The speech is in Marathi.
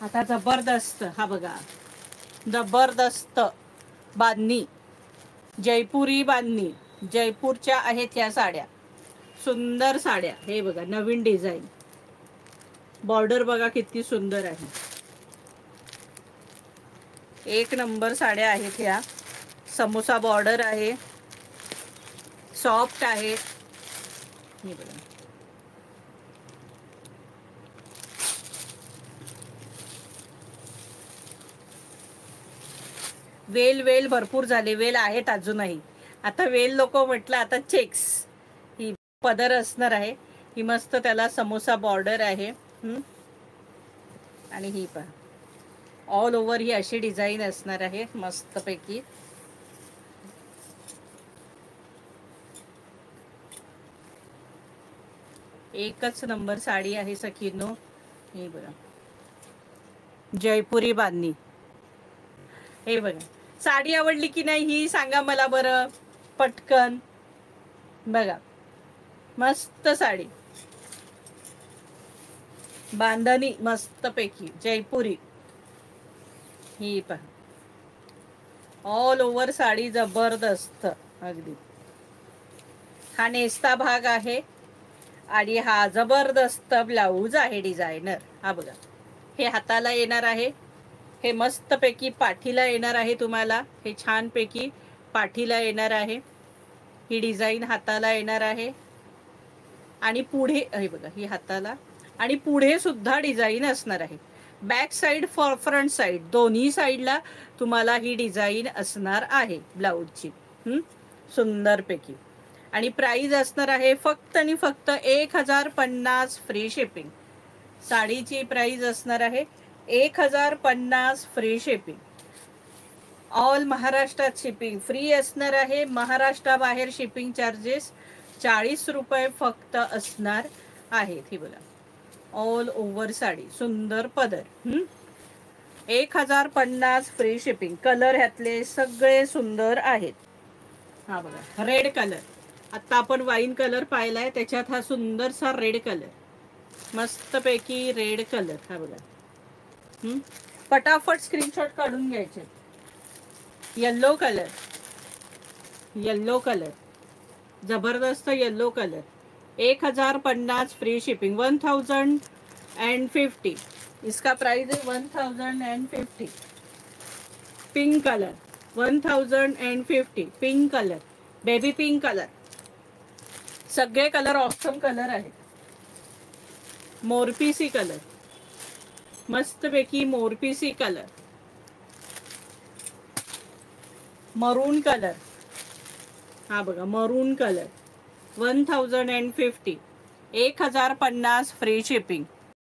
आता जबरदस्त, हा बघा जबरदस्त बांधणी, जयपुरी बांधणी, जयपूरच्या आहेत ह्या साड्या, सुंदर साड्या. हे बघा नवीन डिझाईन, बॉर्डर बघा किती सुंदर आहे. एक नंबर साड्या आहेत ह्या. समोसा बॉर्डर आहे, सॉफ्ट आहे. हे बघा वेल वेल भरपूर झाले, वेल आहेत अजूनही. आता वेल लोक म्हटलं आता चेक्स, ही पदर असणार आहे. ही मस्त त्याला समोसा बॉर्डर आहे. आणि ही पण ऑल ओव्हर ही अशी डिझाईन असणार आहे मस्तपैकी. एकच नंबर साडी आहे सखींनो. हे बघा जयपुरी बांधणी. हे बघा साडी आवडली की नाही ही सांगा मला बरं पटकन. बघा मस्त साडी, बांधणी मस्तपैकी जयपुरी. ही पहा ऑल ओव्हर साडी जबरदस्त अगदी. हा नेस्ता भाग आहे आणि हा जबरदस्त ब्लाऊज आहे डिझायनर. हा बघा हे हाताला येणार आहे, हे मस्तपैकी पाठीला येणार आहे तुम्हाला. हे छानपैकी पाठीला येणार आहे, ही डिझाईन हाताला येणार आहे. आणि पुढे हे बघा ही हाताला, आणि पुढे सुद्धा डिझाईन असणार आहे. बॅक साईड फ्रंट साईड दोन्ही साईडला तुम्हाला ही डिझाईन असणार आहे ब्लाऊजची. सुंदरपैकी. आणि प्राइस असणार आहे फक्त आणि फक्त 1050 फ्री शिपिंग. साडीची प्राइस असणार आहे 1050 फ्री शिपिंग. ऑल महाराष्ट्रात शिपिंग फ्री असणार आहे. महाराष्ट्राबाहेर शिपिंग चार्जेस 40 रुपये फक्त असणार आहेत. ही बघा ऑल ओव्हर साडी, सुंदर पदर. 1050 फ्री शिपिंग. कलर ह्यातले सगळे सुंदर आहेत. हा बघा रेड कलर, आता आपण वाईन कलर पाहिलाय, त्याच्यात हा सुंदरसा रेड कलर, मस्तपैकी रेड कलर. हा बघा पटापट स्क्रीनशॉट काढून घ्यायचे. येल्लो कलर, येल्लो कलर जबरदस्त येल्लो कलर. 1050 free shipping. 1050. इसका प्राइस है 1050. Pink colour 1050. Pink colour, baby pink colour. सगळे कलर ऑप्शन कलर आहेत. मोरपीसी कलर, मस्तपैकी मोरपीसी कलर. मरून कलर, हा बघा मरून कलर. 1050. 1050 free shipping.